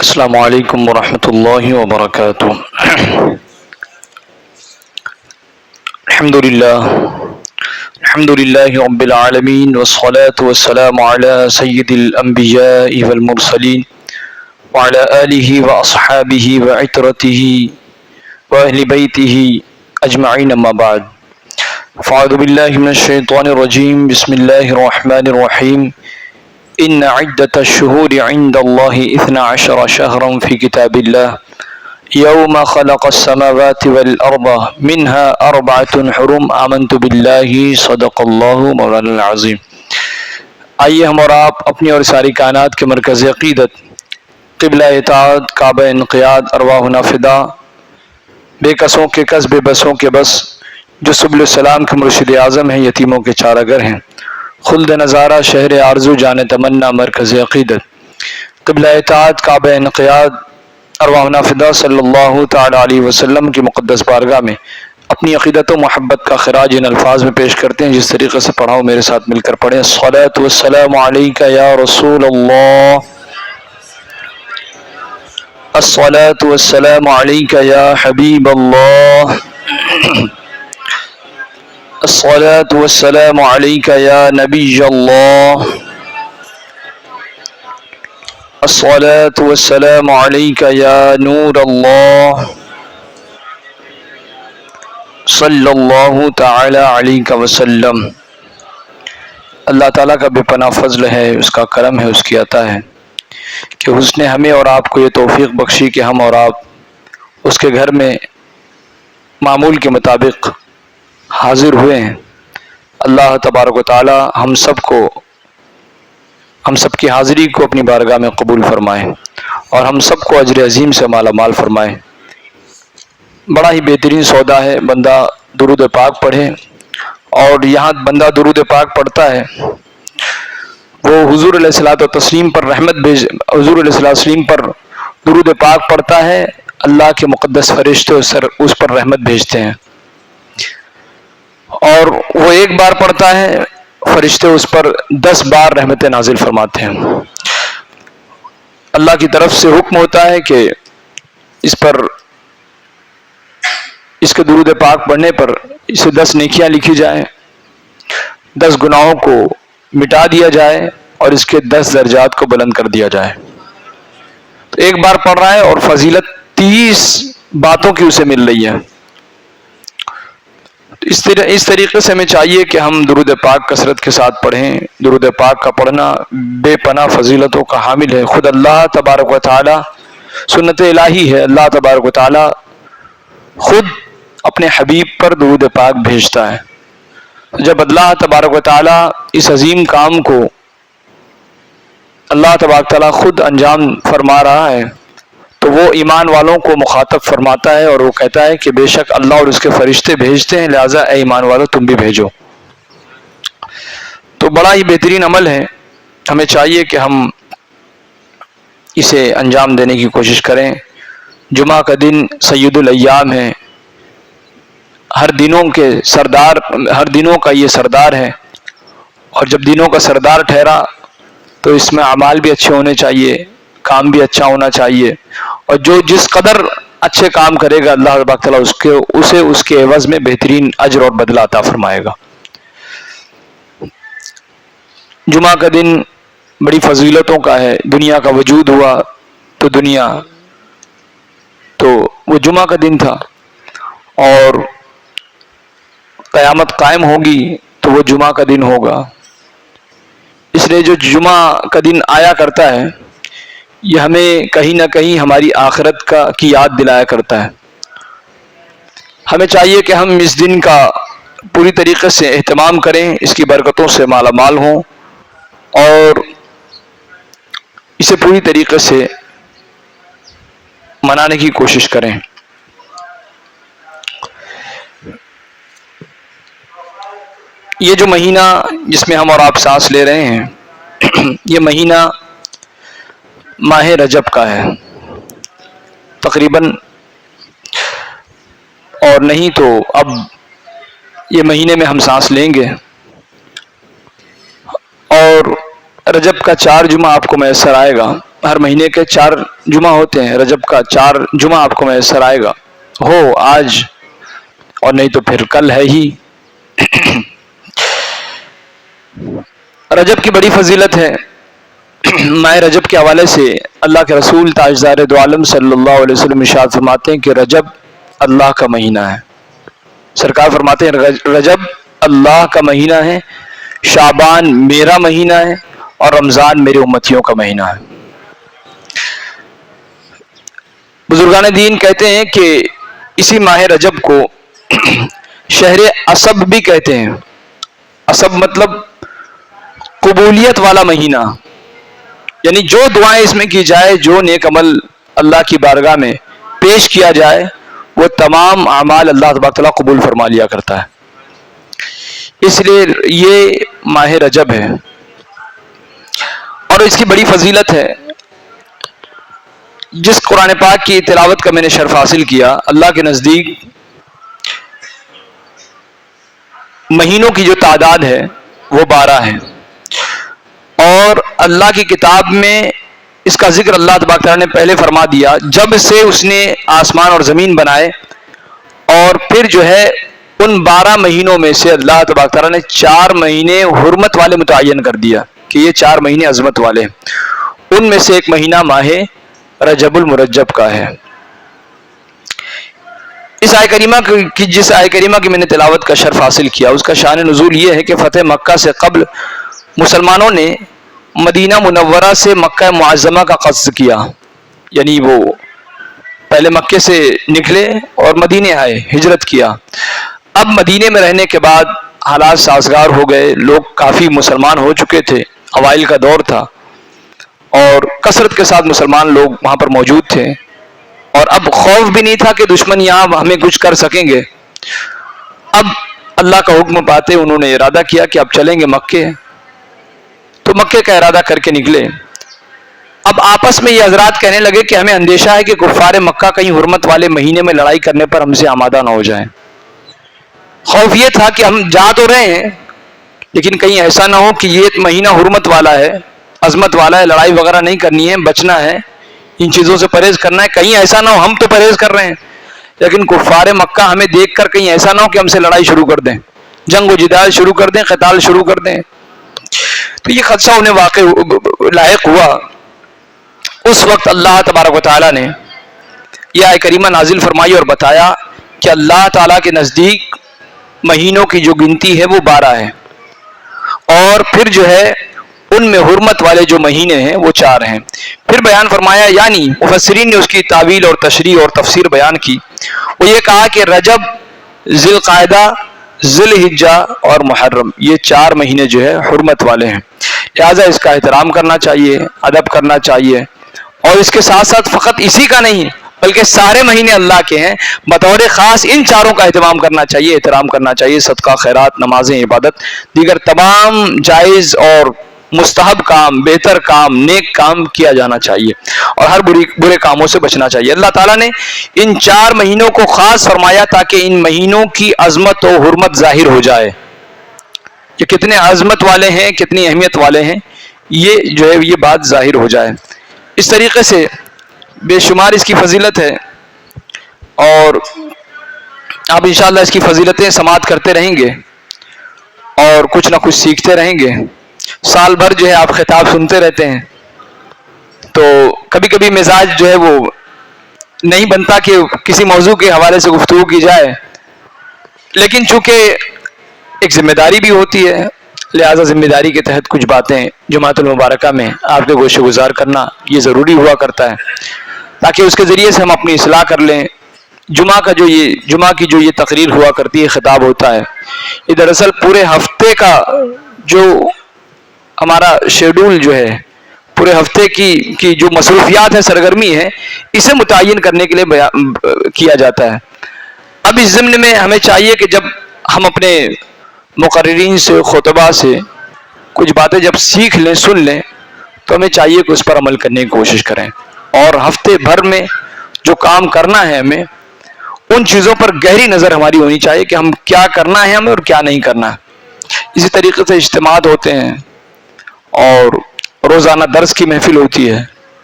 السلام علیکم ورحمۃ اللہ وبرکاتہ۔ الحمد للہ رب العالمین والصلاة والسلام علی سید الانبیاء والمرسلین وعلی آلہ واصحابہ وعترتہ واہل بیتہ اجمعین، اما بعد فاعوذ باللہ من الشیطان الرجیم، بسم اللہ الرحمن الرحیم۔ ان عدۃ الشہور عند اللہ 12 شہرا فی کتاب اللہ یوم خلق السماوات والارض منها 4 حرم آمنت باللہ صدق اللہ مولانا العظیم۔ آئیے ہم اور آپ اپنی اور ساری کائنات کے مرکز عقیدت، قبلہ اطاعت، کعبہ انقیاد، ارواحنا فدا، بے کسوں کے کس بے بسوں کے بس، جو سبل السلام کے مرشد اعظم ہیں، یتیموں کے چارہ گر ہیں، خلد نظارہ شہر آرزو جان تمنا مرکز عقیدت، قبلہ اطاعت، کعبہ انقیاد، ارواحنا فدا صلی اللہ تعالی علیہ وسلم کی مقدس بارگاہ میں اپنی عقیدت و محبت کا خراج ان الفاظ میں پیش کرتے ہیں جس طریقے سے پڑھاؤ میرے ساتھ مل کر پڑھیں۔ الصلاۃ والسلام علیک یا رسول اللہ، الصلاۃ والسلام علیک یا حبیب اللہ، الصلاۃ والسلام علیک یا نبی اللہ، الصلاۃ والسلام علیک یا نور اللہ، صلی اللہ تعالی علیہ وسلم۔ اللہ تعالیٰ کا بے پناہ فضل ہے، اس کا کرم ہے، اس کی عطا ہے کہ اس نے ہمیں اور آپ کو یہ توفیق بخشی کہ ہم اور آپ اس کے گھر میں معمول کے مطابق حاضر ہوئے ہیں۔ اللہ تبارک و تعالی ہم سب کی حاضری کو اپنی بارگاہ میں قبول فرمائے اور ہم سب کو اجر عظیم سے مالا مال فرمائے۔ بڑا ہی بہترین سودا ہے بندہ درود پاک پڑھے، اور یہاں بندہ درود پاک پڑھتا ہے وہ حضور علیہ الصلوۃ والتسلیم پر حضور علیہ الصلوۃ والتسلیم پر درود پاک پڑھتا ہے، اللہ کے مقدس فرشتے اس پر رحمت بھیجتے ہیں، اور وہ ایک بار پڑھتا ہے فرشتے اس پر 10 بار رحمت نازل فرماتے ہیں۔ اللہ کی طرف سے حکم ہوتا ہے کہ اس کے درود پاک پڑھنے پر اسے 10 نیکیاں لکھی جائیں، 10 گناہوں کو مٹا دیا جائے اور اس کے 10 درجات کو بلند کر دیا جائے۔ تو ایک بار پڑھ رہا ہے اور فضیلت 30 باتوں کی اسے مل رہی ہے۔ اس طریقے سے ہمیں چاہیے کہ ہم درود پاک کثرت کے ساتھ پڑھیں۔ درود پاک کا پڑھنا بے پناہ فضیلتوں کا حامل ہے۔ خود اللہ تبارک و تعالی، سنت الہی ہے، اللہ تبارک و تعالی خود اپنے حبیب پر درود پاک بھیجتا ہے۔ جب اللہ تبارک و تعالی اس عظیم کام کو اللہ تبارک و تعالی خود انجام فرما رہا ہے تو وہ ایمان والوں کو مخاطب فرماتا ہے اور وہ کہتا ہے کہ بے شک اللہ اور اس کے فرشتے بھیجتے ہیں، لہٰذا اے ایمان والوں تم بھی بھیجو۔ تو بڑا ہی بہترین عمل ہے، ہمیں چاہیے کہ ہم اسے انجام دینے کی کوشش کریں۔ جمعہ کا دن سید الایام ہے، ہر دنوں کا یہ سردار ہے، اور جب دنوں کا سردار ٹھہرا تو اس میں اعمال بھی اچھے ہونے چاہیے، کام بھی اچھا ہونا چاہیے، اور جو جس قدر اچھے کام کرے گا اللہ تبارک تعالیٰ اسے اس کے عوض میں بہترین اجر اور بدلہ عطا فرمائے گا۔ جمعہ کا دن بڑی فضیلتوں کا ہے۔ دنیا کا وجود ہوا تو وہ جمعہ کا دن تھا، اور قیامت قائم ہوگی تو وہ جمعہ کا دن ہوگا۔ اس لیے جو جمعہ کا دن آیا کرتا ہے یہ ہمیں کہیں نہ کہیں ہماری آخرت کی یاد دلایا کرتا ہے۔ ہمیں چاہیے کہ ہم اس دن کا پوری طریقے سے اہتمام کریں، اس کی برکتوں سے مالا مال ہوں اور اسے پوری طریقے سے منانے کی کوشش کریں۔ یہ جو مہینہ جس میں ہم اور آپ سانس لے رہے ہیں یہ مہینہ ماہ رجب کا ہے تقریباً، اور نہیں تو اب یہ مہینے میں ہم سانس لیں گے، اور رجب کا 4 جمعہ آپ کو میسر آئے گا، ہر مہینے کے 4 جمعہ ہوتے ہیں، رجب کا 4 جمعہ آپ کو میسر آئے گا، ہو آج اور نہیں تو پھر کل ہے ہی۔ رجب کی بڑی فضیلت ہے۔ ماہ رجب کے حوالے سے اللہ کے رسول تاجدار دو عالم صلی اللہ علیہ وسلم ارشاد فرماتے ہیں کہ رجب اللہ کا مہینہ ہے۔ سرکار فرماتے ہیں رجب اللہ کا مہینہ ہے، شعبان میرا مہینہ ہے، اور رمضان میرے امتیوں کا مہینہ ہے۔ بزرگان دین کہتے ہیں کہ اسی ماہ رجب کو شہر عصب بھی کہتے ہیں۔ عصب مطلب قبولیت والا مہینہ، یعنی جو دعائیں اس میں کی جائے، جو نیک عمل اللہ کی بارگاہ میں پیش کیا جائے، وہ تمام اعمال اللہ تبارک تعالیٰ قبول فرما لیا کرتا ہے۔ اس لیے یہ ماہ رجب ہے اور اس کی بڑی فضیلت ہے۔ جس قرآن پاک کی تلاوت کا میں نے شرف حاصل کیا، اللہ کے نزدیک مہینوں کی جو تعداد ہے وہ 12 ہے، اور اللہ کی کتاب میں اس کا ذکر اللہ تبارک تعالیٰ نے پہلے فرما دیا جب سے اس نے آسمان اور زمین بنائے، اور پھر جو ہے ان 12 مہینوں میں سے اللہ تبارک تعالیٰ نے 4 مہینے حرمت والے متعین کر دیا کہ یہ 4 مہینے عظمت والے ہیں۔ ان میں سے ایک مہینہ ماہ رجب المرجب کا ہے۔ اس آیہ کریمہ کی جس آیہ کریمہ کی میں نے تلاوت کا شرف حاصل کیا، اس کا شان نزول یہ ہے کہ فتح مکہ سے قبل مسلمانوں نے مدینہ منورہ سے مکہ معظمہ کا قصد کیا، یعنی وہ پہلے مکے سے نکلے اور مدینے آئے، ہجرت کیا۔ اب مدینے میں رہنے کے بعد حالات سازگار ہو گئے، لوگ کافی مسلمان ہو چکے تھے، اوائل کا دور تھا اور کثرت کے ساتھ مسلمان لوگ وہاں پر موجود تھے، اور اب خوف بھی نہیں تھا کہ دشمن یہاں ہمیں کچھ کر سکیں گے۔ اب اللہ کا حکم پاتے انہوں نے ارادہ کیا کہ اب چلیں گے مکے، تو مکے کا ارادہ کر کے نکلے۔ اب آپس میں یہ حضرات کہنے لگے کہ ہمیں اندیشہ ہے کہ کفار مکہ کہیں حرمت والے مہینے میں لڑائی کرنے پر ہم سے آمادہ نہ ہو جائیں۔ خوف یہ تھا کہ ہم جا تو رہے ہیں لیکن کہیں ایسا نہ ہو کہ یہ مہینہ حرمت والا ہے، عظمت والا ہے، لڑائی وغیرہ نہیں کرنی ہے، بچنا ہے، ان چیزوں سے پرہیز کرنا ہے، کہیں ایسا نہ ہو ہم تو پرہیز کر رہے ہیں لیکن کفار مکہ ہمیں دیکھ کر کہیں ایسا نہ ہو کہ ہم سے لڑائی شروع کر دیں، جنگ و جدال شروع کر دیں، قتال شروع کر دیں۔ تو یہ خدشہ انہیں واقع لاحق ہوا۔ اس وقت اللہ تبارک و تعالیٰ نے یہ آیہ کریمہ نازل فرمائی اور بتایا کہ اللہ تعالیٰ کے نزدیک مہینوں کی جو گنتی ہے وہ 12 ہے، اور پھر جو ہے ان میں حرمت والے جو مہینے ہیں وہ 4 ہیں۔ پھر بیان فرمایا، یعنی مفسرین نے اس کی تعویل اور تشریح اور تفسیر بیان کی، وہ یہ کہا کہ رجب، ذی القعدہ، ذی الحجہ اور محرم، یہ 4 مہینے جو ہے حرمت والے ہیں، لہٰذا اس کا احترام کرنا چاہیے، ادب کرنا چاہیے، اور اس کے ساتھ ساتھ فقط اسی کا نہیں بلکہ سارے مہینے اللہ کے ہیں، بطور خاص ان 4 کا اہتمام کرنا چاہیے، احترام کرنا چاہیے، صدقہ، خیرات، نمازیں، عبادت، دیگر تمام جائز اور مستحب کام، بہتر کام، نیک کام کیا جانا چاہیے، اور ہر برے کاموں سے بچنا چاہیے۔ اللہ تعالیٰ نے ان 4 مہینوں کو خاص فرمایا تاکہ ان مہینوں کی عظمت و حرمت ظاہر ہو جائے، کہ کتنے عظمت والے ہیں، کتنی اہمیت والے ہیں، یہ جو ہے یہ بات ظاہر ہو جائے۔ اس طریقے سے بے شمار اس کی فضیلت ہے، اور آپ انشاءاللہ اس کی فضیلتیں سماعت کرتے رہیں گے اور کچھ نہ کچھ سیکھتے رہیں گے۔ سال بھر جو ہے آپ خطاب سنتے رہتے ہیں، تو کبھی کبھی مزاج جو ہے وہ نہیں بنتا کہ کسی موضوع کے حوالے سے گفتگو کی جائے، لیکن چونکہ ایک ذمہ داری بھی ہوتی ہے، لہٰذا ذمہ داری کے تحت کچھ باتیں جمعۃ المبارکہ میں آپ کے گوشے گزار کرنا یہ ضروری ہوا کرتا ہے، تاکہ اس کے ذریعے سے ہم اپنی اصلاح کر لیں۔ جمعہ کی جو یہ تقریر ہوا کرتی ہے، خطاب ہوتا ہے، یہ دراصل پورے ہفتے کا جو ہمارا شیڈول جو ہے، پورے ہفتے کی جو مصروفیات ہے، سرگرمی ہے، اسے متعین کرنے کے لیے کیا جاتا ہے۔ اب اس ضمن میں ہمیں چاہیے کہ جب ہم اپنے مقررین سے، خطبہ سے کچھ باتیں جب سیکھ لیں، سن لیں، تو ہمیں چاہیے کہ اس پر عمل کرنے کی کوشش کریں، اور ہفتے بھر میں جو کام کرنا ہے ہمیں ان چیزوں پر گہری نظر ہماری ہونی چاہیے کہ ہم کیا کرنا ہے ہمیں اور کیا نہیں کرنا ہے۔ اسی طریقے سے اجتماعات ہوتے ہیں، اور روزانہ درس کی محفل ہوتی ہے،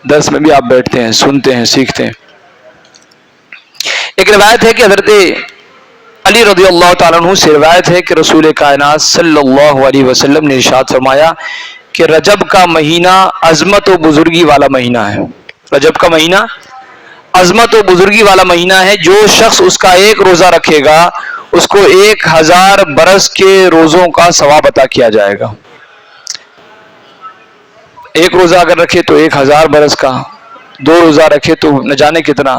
درس میں بھی آپ بیٹھتے ہیں، سنتے ہیں، سیکھتے ہیں۔ ایک روایت ہے کہ حضرت علی رضی اللہ تعالیٰ عنہ سے روایت ہے کہ رسول کائنات صلی اللہ علیہ وسلم نے ارشاد فرمایا کہ رجب کا مہینہ عظمت و بزرگی والا مہینہ ہے۔ رجب کا مہینہ عظمت و بزرگی والا مہینہ ہے، جو شخص اس کا ایک روزہ رکھے گا اس کو 1000 برس کے روزوں کا ثواب عطا کیا جائے گا۔ ایک روزہ اگر رکھے تو 1000 برس کا، 2 روزہ رکھے تو نہ جانے کتنا،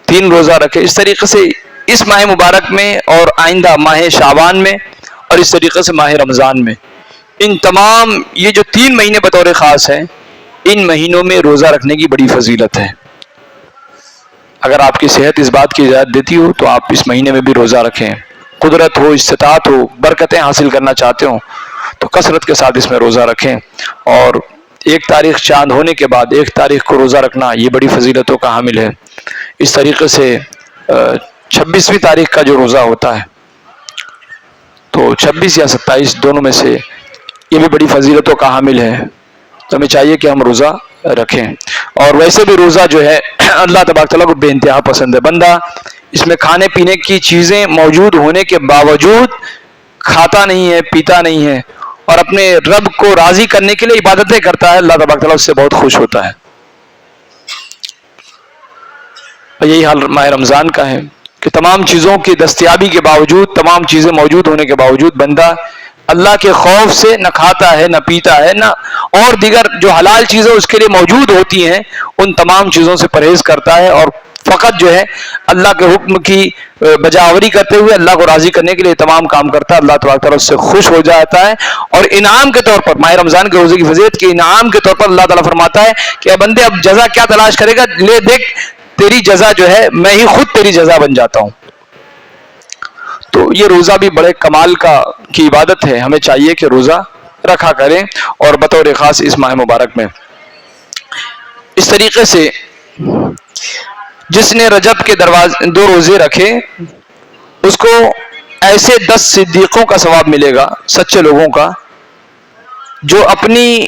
3 روزہ رکھے، اس طریقے سے اس ماہ مبارک میں اور آئندہ ماہ شعبان میں اور اس طریقے سے ماہ رمضان میں، ان تمام یہ جو 3 مہینے بطور خاص ہیں، ان مہینوں میں روزہ رکھنے کی بڑی فضیلت ہے۔ اگر آپ کی صحت اس بات کی اجازت دیتی ہو تو آپ اس مہینے میں بھی روزہ رکھیں، قدرت ہو، استطاعت ہو، برکتیں حاصل کرنا چاہتے ہو تو کثرت کے ساتھ اس میں روزہ رکھیں۔ اور 1 تاریخ چاند ہونے کے بعد 1 تاریخ کو روزہ رکھنا یہ بڑی فضیلتوں کا حامل ہے۔ اس طریقے سے 26ویں تاریخ کا جو روزہ ہوتا ہے تو 26 یا 27 دونوں میں سے یہ بھی بڑی فضیلتوں کا حامل ہے، تو ہمیں چاہیے کہ ہم روزہ رکھیں۔ اور ویسے بھی روزہ جو ہے اللہ تبارک تعالیٰ کو بے انتہا پسند ہے۔ بندہ اس میں کھانے پینے کی چیزیں موجود ہونے کے باوجود کھاتا نہیں ہے، پیتا نہیں ہے اور اپنے رب کو راضی کرنے کے لیے عبادتیں کرتا ہے، اللہ تبارک تعالیٰ اس سے بہت خوش ہوتا ہے۔ اور یہی حال ماہ رمضان کا ہے کہ تمام چیزوں کی دستیابی کے باوجود، تمام چیزیں موجود ہونے کے باوجود بندہ اللہ کے خوف سے نہ کھاتا ہے، نہ پیتا ہے، نہ اور دیگر جو حلال چیزیں اس کے لیے موجود ہوتی ہیں ان تمام چیزوں سے پرہیز کرتا ہے اور فقط جو ہے اللہ کے حکم کی بجاوری کرتے ہوئے اللہ کو راضی کرنے کے لیے تمام کام کرتا ہے۔ اللہ تبارک تعالیٰ اس سے خوش ہو جاتا ہے اور انعام کے طور پر ماہ رمضان کے روزے کی فضیلت کے انعام کے طور پر اللہ تعالیٰ فرماتا ہے کہ اے بندے اب جزا کیا تلاش کرے گا، لے دیکھ تیری جزا جو ہے میں ہی خود تیری جزا بن جاتا ہوں۔ تو یہ روزہ بھی بڑے کمال کی عبادت ہے، ہمیں چاہیے کہ روزہ رکھا کریں اور بطور خاص اس ماہ مبارک میں۔ اس طریقے سے جس نے رجب کے 2 روزے رکھے اس کو ایسے 10 صدیقوں کا ثواب ملے گا، سچے لوگوں کا، جو اپنی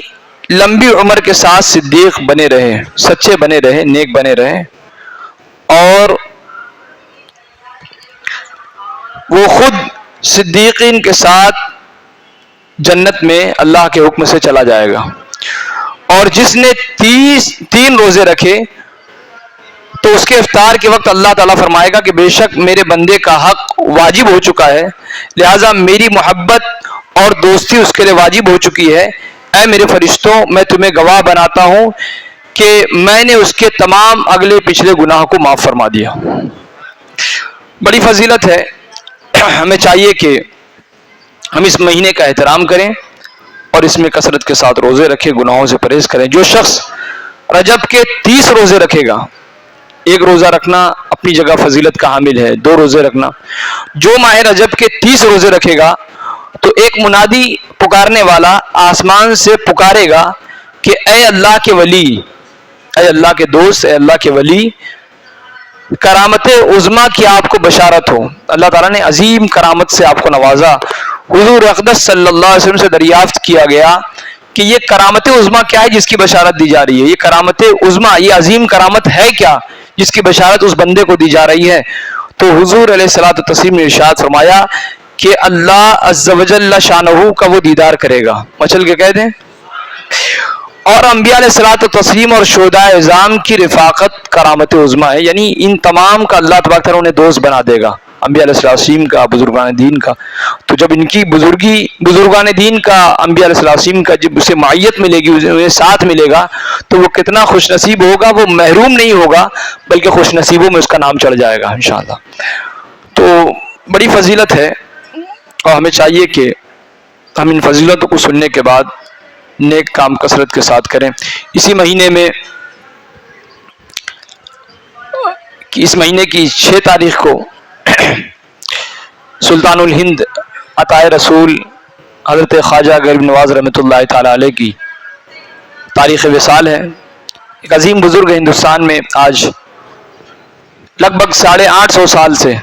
لمبی عمر کے ساتھ صدیق بنے رہے، سچے بنے رہے، نیک بنے رہے، اور وہ خود صدیقین کے ساتھ جنت میں اللہ کے حکم سے چلا جائے گا۔ اور جس نے 3 روزے رکھے تو اس کے افطار کے وقت اللہ تعالیٰ فرمائے گا کہ بے شک میرے بندے کا حق واجب ہو چکا ہے، لہٰذا میری محبت اور دوستی اس کے لیے واجب ہو چکی ہے۔ اے میرے فرشتوں، میں تمہیں گواہ بناتا ہوں کہ میں نے اس کے تمام اگلے پچھلے گناہ کو معاف فرما دیا۔ بڑی فضیلت ہے، ہمیں چاہیے کہ ہم اس مہینے کا احترام کریں اور اس میں کثرت کے ساتھ روزے رکھیں، گناہوں سے پرہیز کریں۔ جو شخص رجب کے 30 روزے رکھے گا، 1 روزہ رکھنا اپنی جگہ فضیلت کا حامل ہے، 2 روزے رکھنا، جو ماہ رجب کے 30 روزے رکھے گا تو ایک منادی پکارنے والا آسمان سے پکارے گا کہ اے اللہ کے ولی، اے اللہ کے دوست، اے اللہ کے ولی، کرامت عظمیٰ کی آپ کو بشارت ہو۔ اللہ تعالیٰ نے عظیم کرامت سے آپ کو نوازا۔ حضور اقدس صلی اللہ علیہ وسلم سے دریافت کیا گیا کہ یہ کرامت عظمیٰ کیا ہے جس کی بشارت دی جا رہی ہے، یہ کرامت عظمیٰ، یہ عظیم کرامت ہے کیا جس کی بشارت اس بندے کو دی جا رہی ہے؟ تو حضور علیہ الصلوۃ والتسلیم نے ارشاد فرمایا کہ اللہ عز و جل شانہ کا وہ دیدار کرے گا، مچل کے کہہ دیں، اور انبیاء علیہ الصلوۃ والتسلیم اور شہداء اعظام کی رفاقت کرامت عظمیٰ ہے، یعنی ان تمام کا اللہ تبارک تعالیٰ انہیں دوست بنا دے گا، انبیاء علیہ السلام کا، بزرگان دین کا۔ تو جب ان کی بزرگی، بزرگان دین کا، انبیاء علیہ السلام کا جب اسے معیت ملے گی، انہیں ساتھ ملے گا تو وہ کتنا خوش نصیب ہوگا، وہ محروم نہیں ہوگا بلکہ خوش نصیبوں میں اس کا نام چڑھ جائے گا انشاءاللہ۔ تو بڑی فضیلت ہے اور ہمیں چاہیے کہ ہم ان فضیلتوں کو سننے کے بعد نیک کام کثرت کے ساتھ کریں۔ اسی مہینے میں، اس مہینے کی 6 تاریخ کو سلطان الہند عطائے رسول حضرت خواجہ غریب نواز رحمۃ اللہ تعالی علیہ کی تاریخ وصال ہے۔ ایک عظیم بزرگ ہندوستان میں آج لگ بھگ 850 سال سے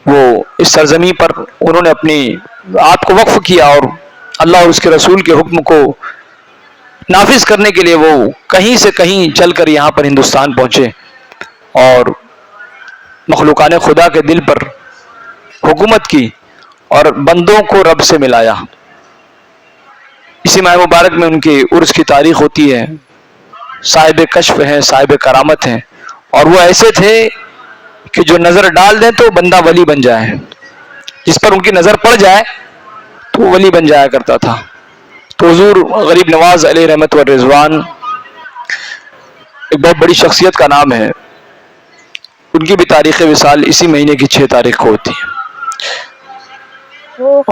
وہ اس سرزمین پر انہوں نے اپنی آپ کو وقف کیا اور اللہ اور اس کے رسول کے حکم کو نافذ کرنے کے لیے وہ کہیں سے کہیں چل کر یہاں پر ہندوستان پہنچے اور مخلوقان خدا کے دل پر حکومت کی اور بندوں کو رب سے ملایا. اسی ماہ مبارک میں ان کے عرس کی تاریخ ہوتی ہے. صاحب کشف ہیں، صاحب کرامت ہیں، اور وہ ایسے تھے کہ جو نظر ڈال دیں تو بندہ ولی بن جائے، جس پر ان کی نظر پڑ جائے تو وہ ولی بن جایا کرتا تھا. تو حضور غریب نواز علیہ رحمت و رضوان ایک بہت بڑی شخصیت کا نام ہے. ان کی بھی تاریخ وصال اسی مہینے کی 6 تاریخ کو ہوتی ہے.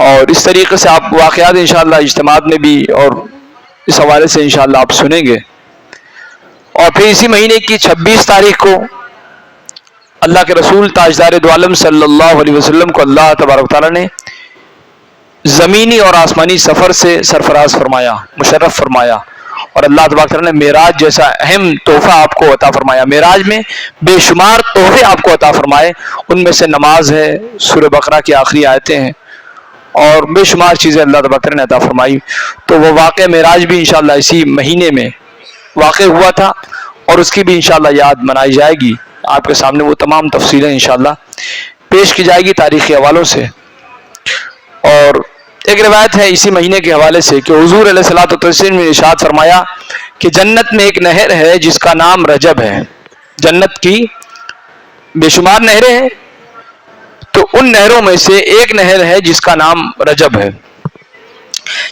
اور اس طریقے سے آپ واقعات انشاءاللہ اجتماعات میں بھی اور اس حوالے سے انشاءاللہ آپ سنیں گے. اور پھر اسی مہینے کی 26 تاریخ کو اللہ کے رسول تاجدار دو عالم صلی اللہ علیہ وسلم کو اللہ تبارک تعالیٰ نے زمینی اور آسمانی سفر سے سرفراز فرمایا، مشرف فرمایا، اور اللہ تبارک تعالیٰ نے معراج جیسا اہم تحفہ آپ کو عطا فرمایا. معراج میں بے شمار تحفے آپ کو عطا فرمائے. ان میں سے نماز ہے، سورہ بقرہ کی آخری آیتیں ہیں، اور بے شمار چیزیں اللہ تبارک تعالیٰ نے عطا فرمائی. تو وہ واقعہ معراج بھی انشاءاللہ اسی مہینے میں واقع ہوا تھا، اور اس کی بھی انشاءاللہ یاد منائی جائے گی. آپ کے سامنے وہ تمام تفصیلیں انشاءاللہ پیش کی جائے گی تاریخی حوالوں سے. اور ایک روایت ہے اسی مہینے کے حوالے سے کہ حضور علیہ الصلوۃ والتسلیم نے ارشاد فرمایا کہ جنت میں ایک نہر ہے جس کا نام رجب ہے. جنت کی بے شمار نہریں ہیں، تو ان نہروں میں سے ایک نہر ہے جس کا نام رجب ہے،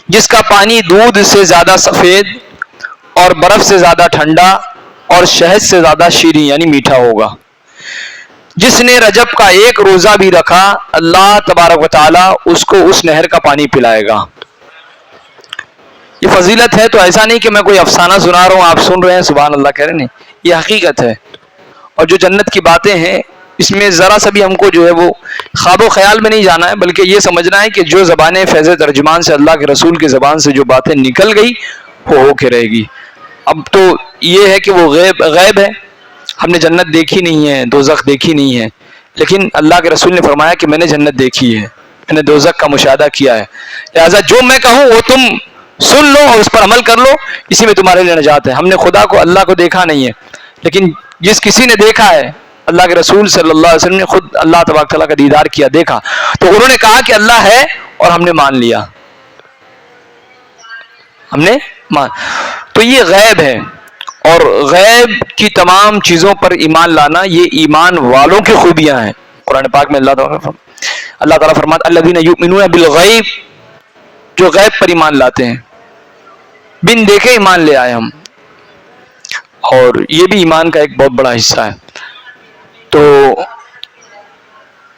جس کا پانی دودھ سے زیادہ سفید اور برف سے زیادہ ٹھنڈا اور شہد سے زیادہ شیریں یعنی میٹھا ہوگا. جس نے رجب کا ایک روزہ بھی رکھا اللہ تبارک و تعالیٰ اس کو اس نہر کا پانی پلائے گا. یہ فضیلت ہے، تو ایسا نہیں کہ میں کوئی افسانہ سنا رہا ہوں آپ سن رہے ہیں سبحان اللہ کہہ رہے ہیں، یہ حقیقت ہے. اور جو جنت کی باتیں ہیں اس میں ذرا سا بھی ہم کو جو ہے وہ خواب و خیال میں نہیں جانا ہے، بلکہ یہ سمجھنا ہے کہ جو زبانیں فیض ترجمان سے اللہ کے رسول کی زبان سے جو باتیں نکل گئی وہ ہو کے رہے گی. اب تو یہ ہے کہ وہ غیب ہے، ہم نے جنت دیکھی نہیں ہے، دوزخ دیکھی نہیں ہے، لیکن اللہ کے رسول نے فرمایا کہ میں نے جنت دیکھی ہے، میں نے دوزخ کا مشاہدہ کیا ہے، لہٰذا جو میں کہوں وہ تم سن لو اور اس پر عمل کر لو، اسی میں تمہارے لیے نجات ہے. ہم نے خدا کو اللہ کو دیکھا نہیں ہے، لیکن جس کسی نے دیکھا ہے اللہ کے رسول صلی اللہ علیہ وسلم نے خود اللہ تبارک تعالیٰ کا دیدار کیا، دیکھا، تو انہوں نے کہا کہ اللہ ہے اور ہم نے مان لیا، ہم نے تو یہ غیب ہے. اور غیب کی تمام چیزوں پر ایمان لانا یہ ایمان والوں کی خوبیاں ہیں. قرآن پاک میں اللہ تعالیٰ فرماتا الذین یؤمنون بالغیب، جو غیب پر ایمان لاتے ہیں، بن دیکھے ایمان لے آئے ہم. اور یہ بھی ایمان کا ایک بہت بڑا حصہ ہے. تو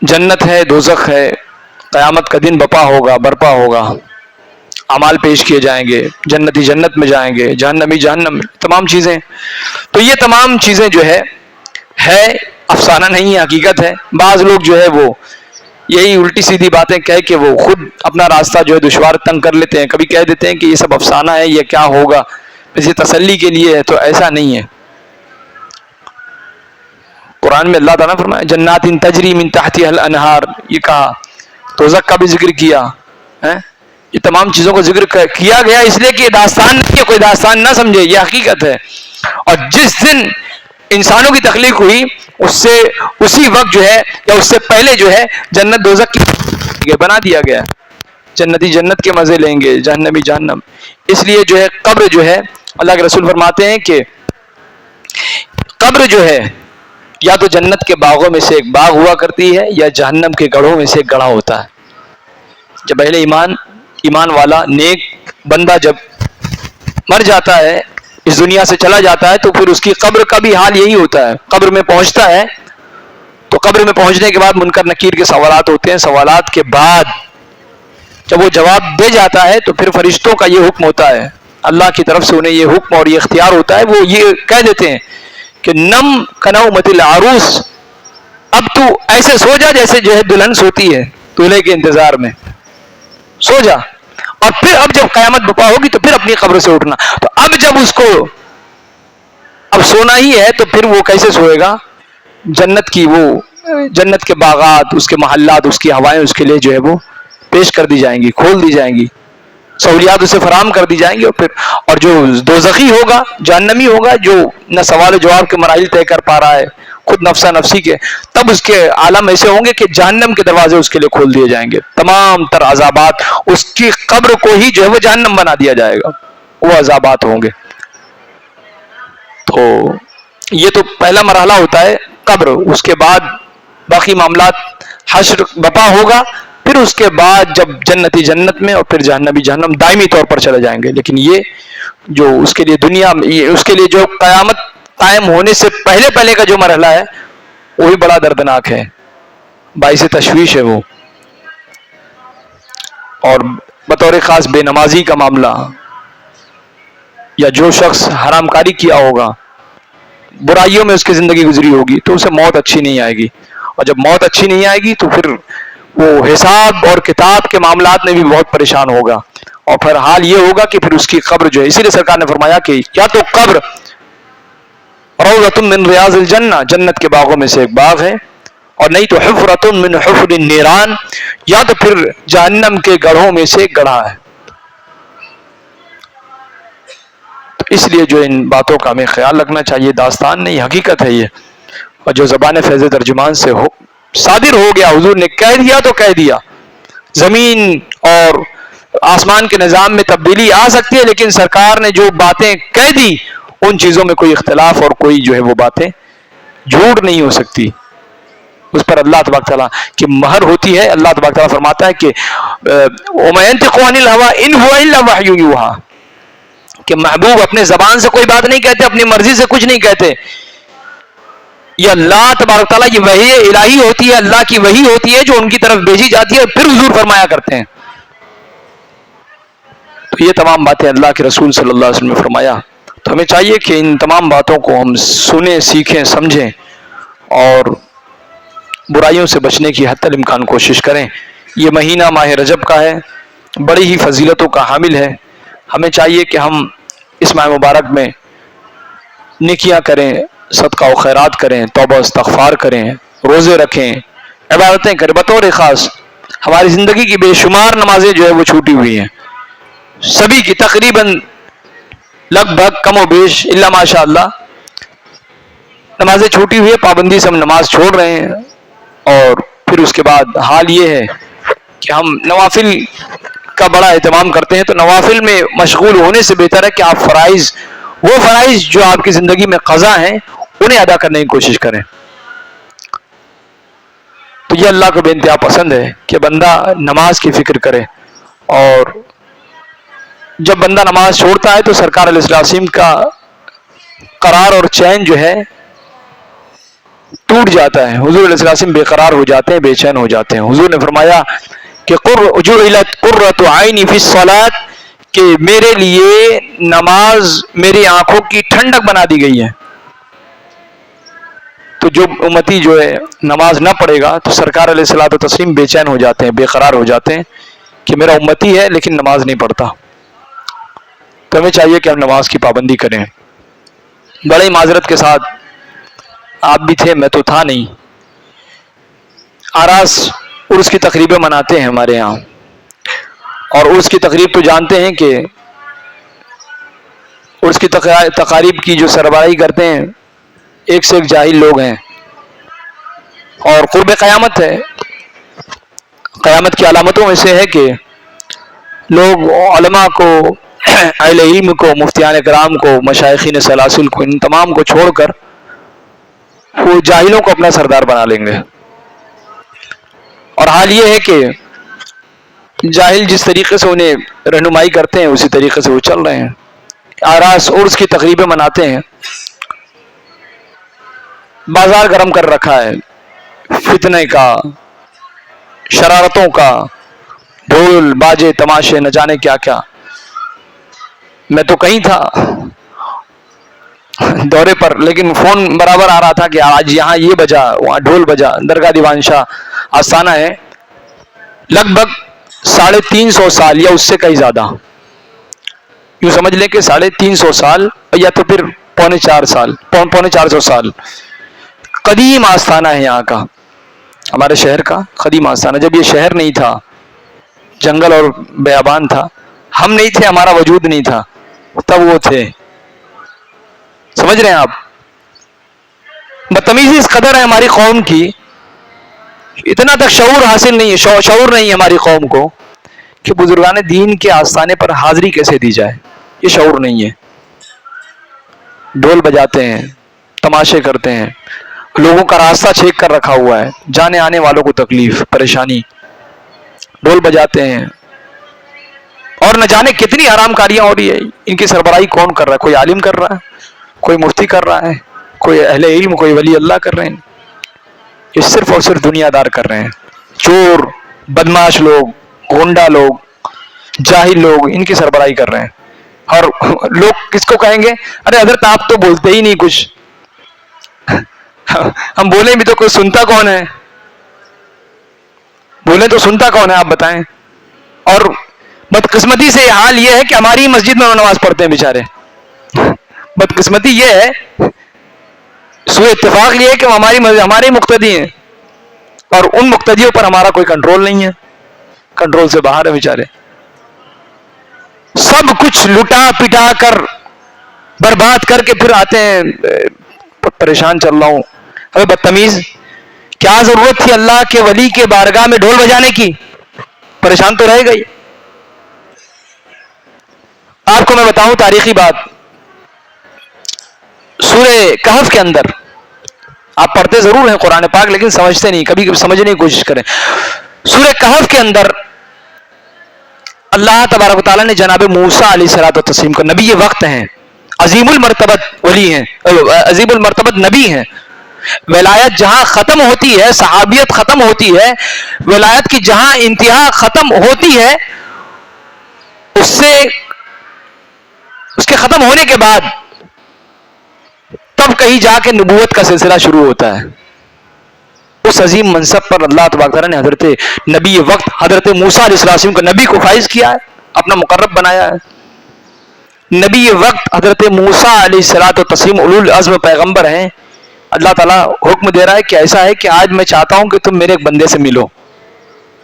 جنت ہے، دوزخ ہے، قیامت کا دن برپا ہوگا، اعمال پیش کیے جائیں گے، جنتی جنت میں جائیں گے، جہنمی جہنم میں، تمام چیزیں. تو یہ تمام چیزیں جو ہے افسانہ نہیں ہے، حقیقت ہے. بعض لوگ جو ہے وہ یہی الٹی سیدھی باتیں کہہ کے وہ خود اپنا راستہ جو ہے دشوار تنگ کر لیتے ہیں. کبھی کہہ دیتے ہیں کہ یہ سب افسانہ ہے، یہ کیا ہوگا، اسے تسلی کے لیے ہے، تو ایسا نہیں ہے. قرآن میں اللہ تعالیٰ نے فرمایا جنات تجری من تحتها الانہار، یہ کہا. دوزخ کا بھی ذکر کیا ہے. یہ تمام چیزوں کو ذکر کیا گیا اس لیے کہ یہ داستان نہیں ہے، کوئی داستان نہ سمجھے، یہ حقیقت ہے. اور جس دن انسانوں کی تخلیق ہوئی اسی وقت جو ہے یا اس سے پہلے جو ہے جنت دوزخ کی بنا دیا گیا. جنتی جنت کے مزے لیں گے، جہنمی جہنم. اس لیے جو ہے قبر جو ہے اللہ کے رسول فرماتے ہیں کہ قبر جو ہے یا تو جنت کے باغوں میں سے ایک باغ ہوا کرتی ہے یا جہنم کے گڑھوں میں سے ایک گڑھا ہوتا ہے. جب اہل ایمان والا نیک بندہ جب مر جاتا ہے، اس دنیا سے چلا جاتا ہے، تو پھر اس کی قبر کا بھی حال یہی ہوتا ہے. قبر میں پہنچتا ہے تو قبر میں پہنچنے کے بعد منکر نکیر کے سوالات ہوتے ہیں. سوالات کے بعد جب وہ جواب دے جاتا ہے تو پھر فرشتوں کا یہ حکم ہوتا ہے، اللہ کی طرف سے انہیں یہ حکم اور یہ اختیار ہوتا ہے. وہ یہ کہہ دیتے ہیں کہ نم کنومت العروس، اب تو ایسے سو جا جیسے جو ہے دلہن سوتی ہے دولہے کے انتظار میں، سو جا. اور پھر اب جب قیامت برپا ہوگی تو پھر اپنی قبر سے اٹھنا. تو اب جب اس کو اب سونا ہی ہے تو پھر وہ کیسے سوئے گا؟ جنت کے باغات، اس کے محلات، اس کی ہوائیں اس کے لیے جو ہے وہ پیش کر دی جائیں گی، کھول دی جائیں گی. سہولیات اسے فراہم کر دی جائیں گی، اور جو دوزخی ہوگا، جہنمی ہوگا، جو نہ سوال و جواب کے مراحل طے کر پا رہا ہے، خود نفسا نفسی کے، تب اس کے عالم ایسے ہوں گے کہ جہنم کے دروازے اس کے لیے کھول دیے جائیں گے، تمام تر عذابات، اس کی قبر کو ہی جو ہے وہ جہنم بنا دیا جائے گا، وہ عذابات ہوں گے۔ تو یہ تو پہلا مرحلہ ہوتا ہے قبر، اس کے بعد باقی معاملات، حشر بپا ہوگا، پھر اس کے بعد جب جنتی جنت میں اور پھر جہنمی جہنم دائمی طور پر چلے جائیں گے۔ لیکن یہ جو اس کے لیے دنیا، اس کے لیے جو قیامت قائم ہونے سے پہلے پہلے کا جو مرحلہ ہے وہ بھی بڑا دردناک ہے، باعث تشویش ہے وہ۔ اور بطور خاص بے نمازی کا معاملہ، یا جو شخص حرام کاری کیا ہوگا، برائیوں میں اس کی زندگی گزری ہوگی، تو اسے موت اچھی نہیں آئے گی، اور جب موت اچھی نہیں آئے گی تو پھر وہ حساب اور کتاب کے معاملات میں بھی بہت پریشان ہوگا، اور پھر حال یہ ہوگا کہ پھر اس کی قبر جو ہے، اسی لیے سرکار نے فرمایا کہ یا تو قبر روضۃ من ریاض الجنہ، جنت کے باغوں میں سے ایک باغ ہے، اور نہیں تو حفرۃ من حفر النیران، یا تو پھر جہنم کے گڑھوں میں سے ایک گڑھا ہے۔ تو اس لیے جو ان باتوں کا ہمیں خیال رکھنا چاہیے، داستان نہیں حقیقت ہے یہ، اور جو زبان فیض ترجمان سے صادر ہو گیا، حضور نے کہہ دیا تو کہہ دیا۔ زمین اور آسمان کے نظام میں تبدیلی آ سکتی ہے، لیکن سرکار نے جو باتیں کہہ دی ان چیزوں میں کوئی اختلاف اور کوئی جو ہے وہ باتیں جھوٹ نہیں ہو سکتی، اس پر اللہ تبارک تعالیٰ کی مہر ہوتی ہے۔ اللہ تبارک تعالیٰ فرماتا ہے کہ وَمَا يَنْطِقُ عَنِ الْهَوَىٰ إِنْ هُوَ إِلَّا وَحْيٌ يُوحَىٰ، کہ محبوب اپنے زبان سے کوئی بات نہیں کہتے، اپنی مرضی سے کچھ نہیں کہتے، یہ اللہ تبارک تعالیٰ کی وحی الہی ہوتی ہے، اللہ کی وحی ہوتی ہے جو ان کی طرف بھیجی جاتی ہے، اور پھر حضور فرمایا کرتے ہیں۔ تو یہ تمام باتیں اللہ کے رسول صلی اللہ علیہ وسلم نے فرمایا، تو ہمیں چاہیے کہ ان تمام باتوں کو ہم سنیں، سیکھیں، سمجھیں، اور برائیوں سے بچنے کی حتی الامکان کوشش کریں۔ یہ مہینہ ماہ رجب کا ہے، بڑی ہی فضیلتوں کا حامل ہے، ہمیں چاہیے کہ ہم اس ماہ مبارک میں نیکیاں کریں، صدقہ و خیرات کریں، توبہ و استغفار کریں، روزے رکھیں، عبادتیں کریں۔ بطور خاص ہماری زندگی کی بے شمار نمازیں جو ہے وہ چھوٹی ہوئی ہیں، سبھی کی تقریباً لگ بھگ کم و بیش الا ماشاء اللہ نمازیں چھوٹی ہوئی ہے، پابندی سے ہم نماز چھوڑ رہے ہیں، اور پھر اس کے بعد حال یہ ہے کہ ہم نوافل کا بڑا اہتمام کرتے ہیں۔ تو نوافل میں مشغول ہونے سے بہتر ہے کہ آپ فرائض، وہ فرائض جو آپ کی زندگی میں قضا ہیں، انہیں ادا کرنے کی کوشش کریں۔ تو یہ اللہ کو بے انتہا پسند ہے کہ بندہ نماز کی فکر کرے، اور جب بندہ نماز چھوڑتا ہے تو سرکار علیہ السلام کا قرار اور چین جو ہے ٹوٹ جاتا ہے، حضور علیہ السلام بے قرار ہو جاتے ہیں، بے چین ہو جاتے ہیں۔ حضور نے فرمایا کہ جعلت قرۃ عینی فی الصلاۃ، کہ میرے لیے نماز میری آنکھوں کی ٹھنڈک بنا دی گئی ہے۔ تو جو امتی جو ہے نماز نہ پڑھے گا تو سرکار علیہ الصلوۃ والتسلیم بے چین ہو جاتے ہیں، بے قرار ہو جاتے ہیں کہ میرا امتی ہے لیکن نماز نہیں پڑھتا۔ تو ہمیں چاہیے کہ ہم نماز کی پابندی کریں۔ بڑی معذرت کے ساتھ، آپ بھی تھے، میں تو تھا نہیں، آراس عرس کی تقریبیں مناتے ہیں ہمارے یہاں، اور عرس کی تقریب تو جانتے ہیں کہ عرس کی تقاریب کی جو سربراہی کرتے ہیں ایک سے ایک جاہل لوگ ہیں، اور قرب قیامت ہے۔ قیامت کی علامتوں میں سے ہے کہ لوگ علماء کو، اہل علم کو، مفتیان کرام کو، مشائخین سلاسل کو، ان تمام کو چھوڑ کر وہ جاہلوں کو اپنا سردار بنا لیں گے، اور حال یہ ہے کہ جاہل جس طریقے سے انہیں رہنمائی کرتے ہیں اسی طریقے سے وہ چل رہے ہیں۔ آراس عرس کی تقریبیں مناتے ہیں، بازار گرم کر رکھا ہے فتنے کا، شرارتوں کا، ڈھول باجے تماشے نہ جانے کیا کیا۔ میں تو کہیں تھا دورے پر، لیکن فون برابر آ رہا تھا کہ آج یہاں یہ بجا، وہاں ڈھول بجا۔ درگاہ دیوان شاہ آستانہ ہے، لگ بھگ 350 سال یا اس سے کہیں زیادہ، یوں سمجھ لیں کہ 350 سال یا تو پھر پونے 400 سال قدیم آستانہ ہے یہاں کا، ہمارے شہر کا قدیم آستانہ۔ جب یہ شہر نہیں تھا، جنگل اور بیابان تھا، ہم نہیں تھے, ہمارا وجود نہیں تھا, تب وہ تھے. سمجھ رہے ہیں آپ؟ بدتمیزی اس قدر ہے ہماری قوم کی, اتنا تک شعور حاصل نہیں ہے, شعور نہیں ہے ہماری قوم کو کہ بزرگان دین کے آستانے پر حاضری کیسے دی جائے, یہ شعور نہیں ہے. ڈھول بجاتے ہیں, تماشے کرتے ہیں, لوگوں کا راستہ چھیک کر رکھا ہوا ہے, جانے آنے والوں کو تکلیف پریشانی, ڈھول بجاتے ہیں, اور نہ جانے کتنی حرام کاریاں ہو رہی ہے. ان کی سربراہی کون کر رہا ہے؟ کوئی عالم کر رہا ہے, کوئی مفتی کر رہا ہے, کوئی اہل علم, کوئی ولی اللہ کر رہے ہیں. یہ صرف اور صرف دنیا دار کر رہے ہیں. چور, بدماش لوگ, گونڈا لوگ, جاہل لوگ ان کی سربراہی کر رہے ہیں. اور لوگ کس کو کہیں گے؟ ارے حضرت آپ تو بولتے ہی نہیں کچھ, ہم بولیں بھی تو کوئی سنتا کون ہے؟ بولیں تو سنتا کون ہے آپ بتائیں. اور بدقسمتی سے حال یہ ہے کہ ہماری مسجد میں نماز پڑھتے ہیں بیچارے. بدقسمتی یہ ہے, سوء اتفاق یہ ہے کہ ہمارے مقتدی ہیں, اور ان مقتدیوں پر ہمارا کوئی کنٹرول نہیں ہے, کنٹرول سے باہر ہے بیچارے. سب کچھ لٹا پٹا کر برباد کر کے پھر آتے ہیں, پریشان چل رہا ہوں. ابے بدتمیز, کیا ضرورت تھی اللہ کے ولی کے بارگاہ میں ڈھول بجانے کی؟ پریشان تو رہے گا ہی. آپ کو میں بتاؤں تاریخی بات, سورہ کہف کے اندر, آپ پڑھتے ضرور ہیں قرآن پاک لیکن سمجھتے نہیں, کبھی کبھی سمجھنے کی کوشش کریں. سورہ کہف کے اندر اللہ تبارک و تعالیٰ نے جناب موسیٰ علیہ الصلوۃ والتسلیم کو, نبی وقت ہیں, عظیم المرتبت ولی ہیں, عظیم المرتبت نبی ہیں, ولایت جہاں ختم ہوتی ہے, صحابیت ختم ہوتی ہے, ولایت کی جہاں انتہا ختم ہوتی ہے, اس کے ختم ہونے کے بعد تب کہیں جا کے نبوت کا سلسلہ شروع ہوتا ہے. اس عظیم منصب پر اللہ تبارک تعالیٰ نے حضرت نبی وقت حضرت موسیٰ علیہ السلام کو نبی کو فائز کیا ہے, اپنا مقرب بنایا ہے. نبی وقت حضرت موسیٰ علیہ الصلوۃ والتسلیم اولو العزم پیغمبر ہیں. اللہ تعالیٰ حکم دے رہا ہے کہ ایسا ہے کہ آج میں چاہتا ہوں کہ تم میرے ایک بندے سے ملو.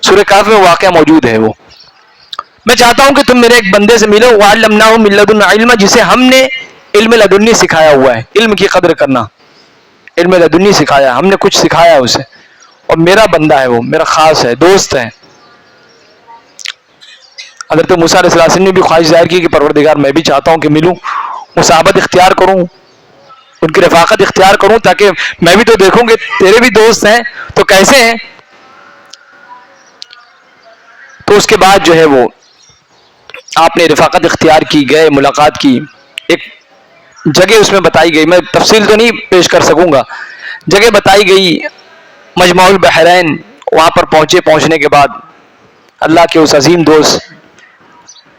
سورہ کہف میں واقعہ موجود ہے, وہ میں چاہتا ہوں کہ تم میرے ایک بندے سے ملو, وَعَلَّمْنَاهُ مِن لَّدُنَّا عِلْمًا, جسے ہم نے علم لدنی سکھایا ہوا ہے. علم کی قدر کرنا, علم لدنی سکھایا, ہم نے کچھ سکھایا اسے, اور میرا بندہ ہے, وہ میرا خاص ہے, دوست ہے. حضرت موسیٰ علیہ السلام نے بھی خواہش ظاہر کی کہ پروردگار میں بھی چاہتا ہوں کہ ملوں, مصاحبت اختیار کروں, ان کی رفاقت اختیار کروں, تاکہ میں بھی تو دیکھوں کہ تیرے بھی دوست ہیں تو کیسے ہیں. تو اس کے بعد جو ہے وہ آپ نے رفاقت اختیار کی, گئے, ملاقات کی. ایک جگہ اس میں بتائی گئی, میں تفصیل تو نہیں پیش کر سکوں گا, جگہ بتائی گئی مجمع البحرین. وہاں پر پہنچنے کے بعد اللہ کے اس عظیم دوست,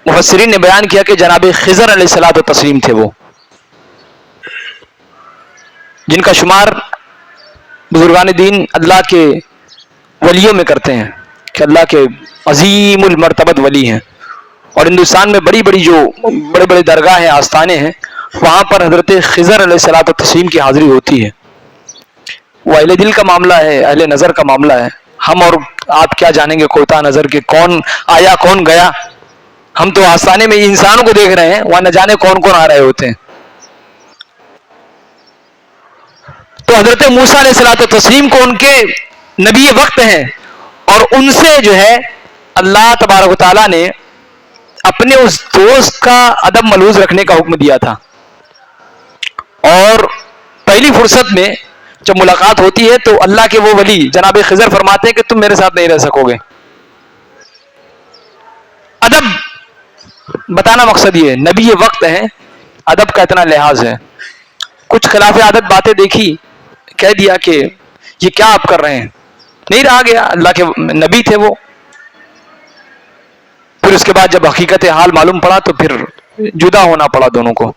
مفسرین نے بیان کیا کہ جناب خضر علیہ الصلوۃ والتسلیم تھے وہ, جن کا شمار بزرگان دین اللہ کے ولیوں میں کرتے ہیں کہ اللہ کے عظیم المرتبت ولی ہیں. اور ہندوستان میں بڑی جو بڑے بڑے درگاہ ہیں, آستانے ہیں, وہاں پر حضرت خضر علیہ الصلوۃ والتسلیم کی حاضری ہوتی ہے. وہ اہل دل کا معاملہ ہے, اہل نظر کا معاملہ ہے. ہم اور آپ کیا جانیں گے کوتا نظر کے کون آیا کون گیا. ہم تو آستانے میں انسانوں کو دیکھ رہے ہیں, وہاں نہ جانے کون کون آ رہے ہوتے ہیں. تو حضرت موسیٰ علیہ الصلوۃ والتسلیم کو ان کے نبی وقت ہیں, اور ان سے جو ہے اللہ تبارک و تعالیٰ نے اپنے اس دوست کا ادب ملحوظ رکھنے کا حکم دیا تھا. اور پہلی فرصت میں جب ملاقات ہوتی ہے تو اللہ کے وہ ولی جناب خضر فرماتے ہیں کہ تم میرے ساتھ نہیں رہ سکو گے. ادب بتانا مقصد یہ ہے, نبی وقت ہیں, ادب کا اتنا لحاظ ہے. کچھ خلاف عادت باتیں دیکھی, کہہ دیا کہ یہ کیا آپ کر رہے ہیں, نہیں رہا گیا. اللہ کے نبی تھے وہ. پھر اس کے بعد جب حقیقت حال معلوم پڑا تو پھر جدا ہونا پڑا دونوں کو.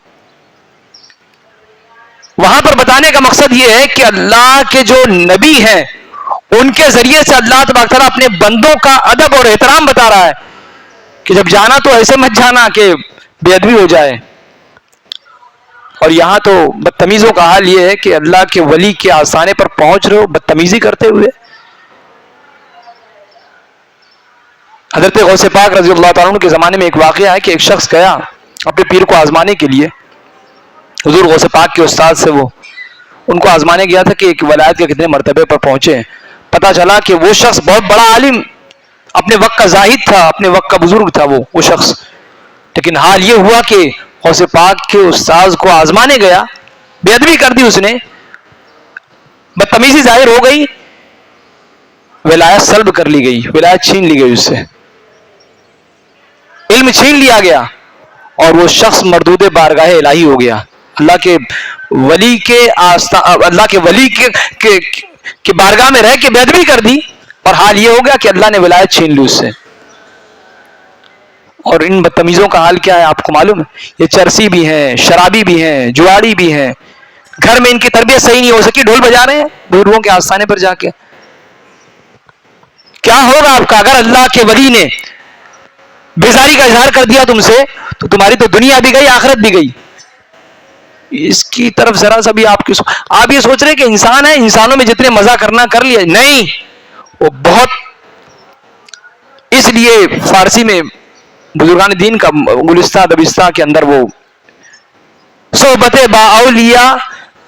وہاں پر بتانے کا مقصد یہ ہے کہ اللہ کے جو نبی ہیں ان کے ذریعے سے اللہ تبارک تعالیٰ اپنے بندوں کا ادب اور احترام بتا رہا ہے کہ جب جانا تو ایسے مت جانا کہ بے ادبی ہو جائے. اور یہاں تو بدتمیزوں کا حال یہ ہے کہ اللہ کے ولی کے آستانے پر پہنچ رہے ہو بدتمیزی کرتے ہوئے. حضرت غوث پاک رضی اللہ تعالیٰ عنہ کے زمانے میں ایک واقعہ ہے کہ ایک شخص گیا اپنے پیر کو آزمانے کے لیے. حضور غوث پاک کے استاد سے وہ ان کو آزمانے گیا تھا کہ ایک ولایت کے کتنے مرتبے پر پہنچے ہیں. پتہ چلا کہ وہ شخص بہت بڑا عالم، اپنے وقت کا زاہد تھا، اپنے وقت کا بزرگ تھا وہ شخص. لیکن حال یہ ہوا کہ غوث پاک کے استاذ کو آزمانے گیا، بے ادبی کر دی اس نے، بدتمیزی ظاہر ہو گئی، ولایت سلب کر لی گئی، ولایت چھین لی گئی، اس سے علم چھین لیا گیا، اور وہ شخص مردود بارگاہ الہی ہو گیا. اللہ کے ولی کے بارگاہ میں رہ کے بے ادبی کر دی، اور حال یہ ہو گیا کہ اللہ نے ولایت چھین لی اس سے. اور ان بدتمیزوں کا حال کیا ہے آپ کو معلوم ہے؟ یہ چرسی بھی ہیں، شرابی بھی ہیں، جواری بھی ہیں، گھر میں ان کی تربیت صحیح نہیں ہو سکی، ڈھول بجا رہے ہیں بزرگوں کے آستانے پر جا کے. کیا ہوگا آپ کا اگر اللہ کے ولی نے بیزاری کا اظہار کر دیا تم سے، تو تمہاری تو دنیا بھی گئی، آخرت بھی گئی. اس کی طرف ذرا سا بھی آپ یہ سوچ رہے کہ انسان ہے، انسانوں میں جتنے مزہ کرنا کر لیا، نہیں، وہ بہت. اس لیے فارسی میں بزرگان دین کا گلستہ دبستہ کے اندر وہ صحبت با اولیاء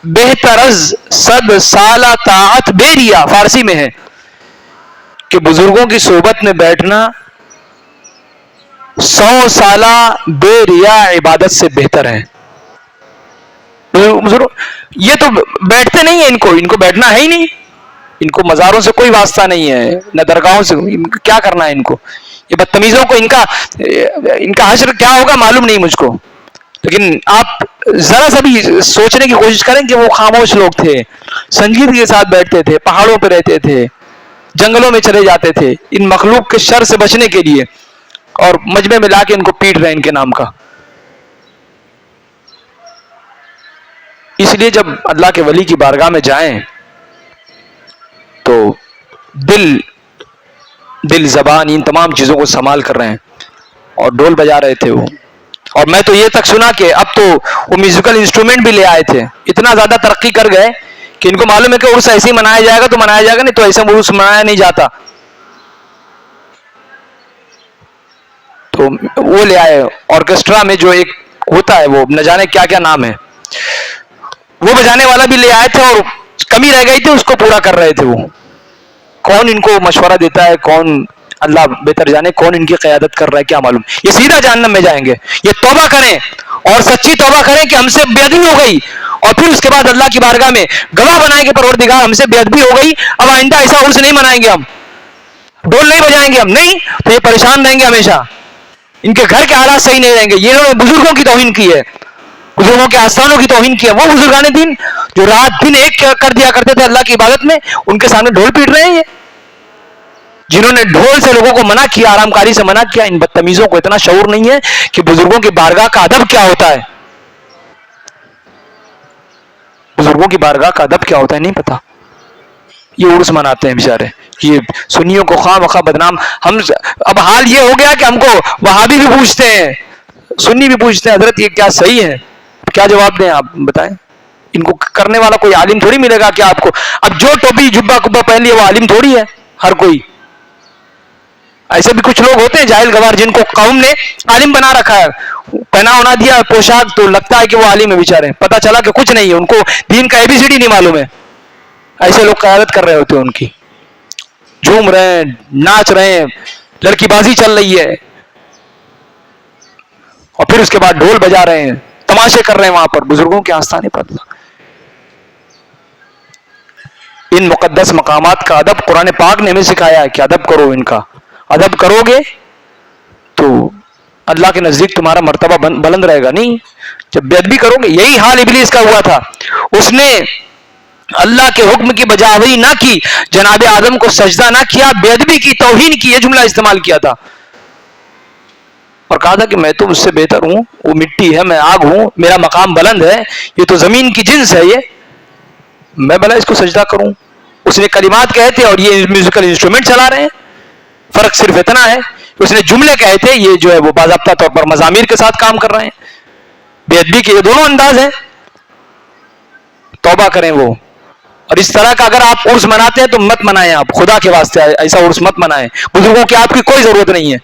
بہتر از 100 سالہ طاعت بیریا فارسی میں ہے کہ بزرگوں کی صحبت میں بیٹھنا 100 سالہ بے ریا عبادت سے بہتر ہے. یہ تو بیٹھتے نہیں ہیں، ان کو بیٹھنا ہے ہی نہیں، ان کو مزاروں سے کوئی واسطہ نہیں ہے، نہ درگاہوں سے. کیا کرنا ہے ان کو؟ یہ بدتمیزوں کو ان کا حشر کیا ہوگا معلوم نہیں مجھ کو. لیکن آپ ذرا سا بھی سوچنے کی کوشش کریں کہ وہ خاموش لوگ تھے، سنجیدگی کے ساتھ بیٹھتے تھے، پہاڑوں پہ رہتے تھے، جنگلوں میں چلے جاتے تھے ان مخلوق کے شر سے بچنے کے لیے، اور مجمع میں لا کے ان کو پیٹ رہے ہیں ان کے نام کا. اس لیے جب اللہ کے ولی کی بارگاہ میں جائیں تو دل زبان ان تمام چیزوں کو سنبھال کر رہے ہیں. اور ڈھول بجا رہے تھے وہ، اور میں تو یہ تک سنا کہ اب تو وہ میوزیکل انسٹرومنٹ بھی لے آئے تھے. اتنا زیادہ ترقی کر گئے کہ ان کو معلوم ہے کہ عرس ایسے ہی منایا جائے گا تو منایا جائے گا، نہیں تو ایسا عرس منایا نہیں جاتا. تو وہ لے آئے آرکیسٹرا میں جو ایک ہوتا ہے، وہ نہ جانے کیا کیا نام ہے، وہ بجانے والا بھی لے آئے تھے، اور کمی رہ گئی تھی اس کو پورا کر رہے تھے. وہ کون ان کو مشورہ دیتا ہے، کون اللہ بہتر جانے کون ان کی قیادت کر رہا ہے، کیا معلوم. یہ سیدھا جہنم میں جائیں گے. یہ توبہ کریں اور سچی توبہ کریں کہ ہم سے بے ادبی ہو گئی، اور پھر اس کے بعد اللہ کی بارگاہ میں گواہ بنائیں گے پروردگار ہم سے بے ادبی ہو گئی، اب آئندہ ایسا عرس نہیں منائیں گے، ہم ڈھول نہیں بجائیں گے، ہم نہیں. تو یہ پریشان رہیں گے ہمیشہ، ان کے گھر کے حالات صحیح نہیں رہیں گے. یہ انہوں نے بزرگوں کی توہین کی ہے، بزرگوں کے آستانوں کی توہین کی ہے. وہ بزرگان دین جو رات دن ایک کر دیا کرتے تھے اللہ کی عبادت میں، ان کے سامنے ڈھول پیٹ رہے ہیں. یہ جنہوں نے ڈھول سے لوگوں کو منع کیا، آرام کاری سے منع کیا، ان بدتمیزوں کو اتنا شعور نہیں ہے کہ بزرگوں کی بارگاہ کا ادب کیا ہوتا ہے. بزرگوں کی بارگاہ کا ادب کیا ہوتا ہے نہیں پتا. یہ عرس مناتے ہیں بیچارے، یہ سنیوں کو خواہ مخواہ بدنام. ہم اب حال یہ ہو گیا کہ ہم کو وہابی بھی پوچھتے ہیں، سنی بھی پوچھتے ہیں، حضرت یہ کیا صحیح ہے؟ کیا جواب دیں آپ بتائیں؟ ان کو کرنے والا کوئی عالم تھوڑی ملے گا کہ آپ کو. اب جو ٹوپی جبہ کبہ پہن لیے وہ عالم تھوڑی ہے ہر کوئی. ایسے بھی کچھ لوگ ہوتے ہیں جاہل گوار جن کو قوم نے عالم بنا رکھا ہے، پہنا ہونا دیا پوشاک تو لگتا ہے کہ وہ عالم ہے، بیچارے پتہ چلا کہ کچھ نہیں ہے، ان کو دین کا ABCD نہیں معلوم ہے. ایسے لوگ قیادت کر رہے ہوتے ہیں ان کی، جھوم رہے ہیں، ناچ رہے ہیں، لڑکی بازی چل رہی ہے، اور پھر اس کے بعد ڈھول بجا رہے ہیں، تماشے کر رہے ہیں وہاں پر بزرگوں کے آستانے پر. ان مقدس مقامات کا ادب قرآن پاک نے ہمیں سکھایا ہے کہ ادب کرو. ان کا ادب کرو گے تو اللہ کے نزدیک تمہارا مرتبہ بلند رہے گا. نہیں جب بے ادبی کرو گے، یہی حال ابلیس کا ہوا تھا. اس نے اللہ کے حکم کی بجاوری نہ کی، جناب آدم کو سجدہ نہ کیا، بے ادبی کی، توہین کی، یہ جملہ استعمال کیا تھا، اور کہا تھا کہ میں تو اس سے بہتر ہوں، وہ مٹی ہے میں آگ ہوں، میرا مقام بلند ہے، یہ تو زمین کی جنس ہے، یہ میں بھلا اس کو سجدہ کروں. اس نے کلمات کہے تھے اور یہ میوزیکل انسٹرومنٹ چلا رہے ہیں. فرق صرف اتنا ہے، اس نے جملے کہے تھے، یہ جو ہے وہ باضابطہ طور پر مزامیر کے ساتھ کام کر رہے ہیں. بے ادبی کے یہ دونوں انداز ہیں. توبہ کریں وہ، اور اس طرح کا اگر آپ عرس مناتے ہیں تو مت منائیں، آپ خدا کے واسطے ایسا عرس مت منائیں. بزرگوں کی آپ کی کوئی ضرورت نہیں ہے.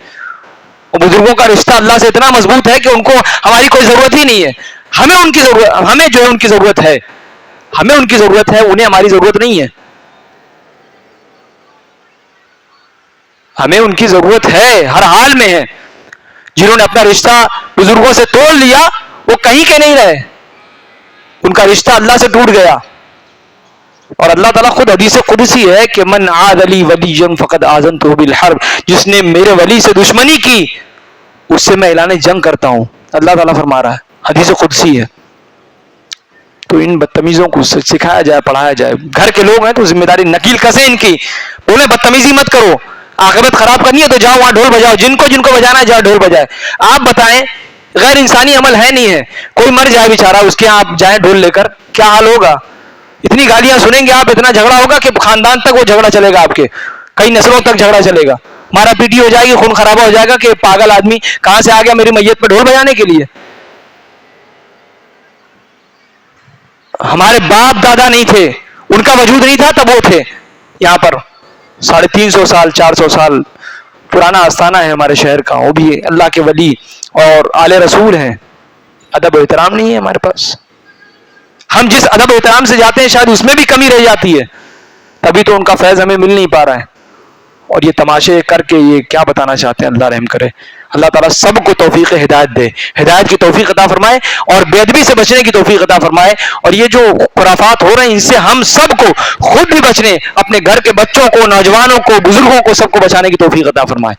اور بزرگوں کا رشتہ اللہ سے اتنا مضبوط ہے کہ ان کو ہماری کوئی ضرورت ہی نہیں ہے. ہمیں ان کی ضرورت، ہمیں جو ہے ان کی ضرورت ہے، ہمیں ان کی ضرورت ہے، انہیں ہماری ضرورت نہیں ہے. ہمیں ان کی ضرورت ہے، ہر حال میں ہے. جنہوں نے اپنا رشتہ بزرگوں سے توڑ لیا وہ کہیں کے نہیں رہے، ان کا رشتہ اللہ سے ٹوٹ گیا. اور اللہ تعالیٰ خود حدیث قدسی ہے کہ من عاد لی ولیا فقد آذنتہ بالحرب، جس نے میرے ولی سے دشمنی کی اس سے میں اعلان جنگ کرتا ہوں. اللہ تعالیٰ فرما رہا ہے، حدیث قدسی ہے. تو ان بدتمیزوں کو سکھایا جائے، پڑھایا جائے. گھر کے لوگ ہیں تو ذمہ داری نکیل کسیں ان کی، بولے بدتمیزی مت کرو، عاقبت خراب کرنی ہے تو جاؤ وہاں ڈھول بجاؤ، جن کو بجانا ہے جاؤ ڈھول بجائے. آپ بتائیں غیر انسانی عمل ہے نہیں ہے، کوئی مر جائے بیچارہ اس کے آپ جائیں ڈھول لے کر، کیا حال ہوگا؟ اتنی گالیاں سنیں گے آپ، اتنا جھگڑا ہوگا کہ خاندان تک وہ جھگڑا چلے گا، آپ کے کئی نسلوں تک جھگڑا چلے گا، مارا پیٹی ہو جائے گی، خون خرابہ ہو جائے گا کہ پاگل آدمی کہاں سے آ گیا میری میت پہ ڈھول بجانے کے لیے. ہمارے باپ دادا نہیں تھے، ان کا وجود نہیں تھا تب وہ تھے. یہاں پر 350 سال 400 سال پرانا آستانہ ہے ہمارے شہر کا، وہ بھی اللہ کے ولی اور آل رسول ہیں. ادب و احترام نہیں ہے ہمارے پاس. ہم جس ادب و احترام سے جاتے ہیں شاید اس میں بھی کمی رہ جاتی ہے، تبھی تو ان کا فیض ہمیں مل نہیں پا رہا ہے. اور یہ تماشے کر کے یہ کیا بتانا چاہتے ہیں؟ اللہ رحم کرے. اللہ تعالیٰ سب کو توفیق ہدایت دے، ہدایت کی توفیق عطا فرمائے اور بے ادبی سے بچنے کی توفیق عطا فرمائے. اور یہ جو خرافات ہو رہے ہیں ان سے ہم سب کو خود بھی بچنے، اپنے گھر کے بچوں کو، نوجوانوں کو، بزرگوں کو، سب کو بچانے کی توفیق عطا فرمائے.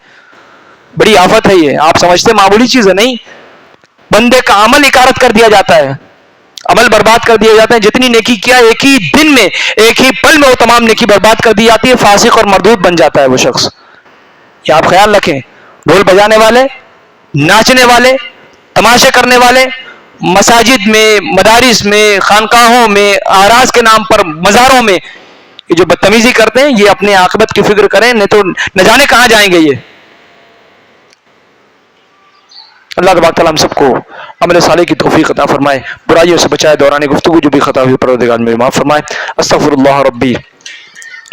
بڑی آفت ہے یہ، آپ سمجھتے معمولی چیز ہے نہیں. بندے کا عمل اکارت کر دیا جاتا ہے، عمل برباد کر دیا جاتا ہے. جتنی نیکی کیا ایک ہی دن میں، ایک ہی پل میں وہ تمام نیکی برباد کر دی جاتی ہے. فاسق اور مردود بن جاتا ہے وہ شخص. یہ آپ خیال رکھیں. ڈھول بجانے والے، ناچنے والے، تماشے کرنے والے، مساجد میں، مدارس میں، خانقاہوں میں، اعراض کے نام پر مزاروں میں یہ جو بدتمیزی کرتے ہیں، یہ اپنے عاقبت کی فکر کریں، نہیں تو نہ جانے کہاں جائیں گے یہ. اللہ تبارک تعالیٰ ہم سب کو عمل صالح کی توفیق عطا فرمائے، برائیوں سے بچائے. دوران گفتگو جو بھی خطا ہوئی پروردگار میرے معاف فرمائے. استغفر اللہ ربی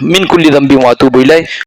من کل ذنب واتوب الیہ.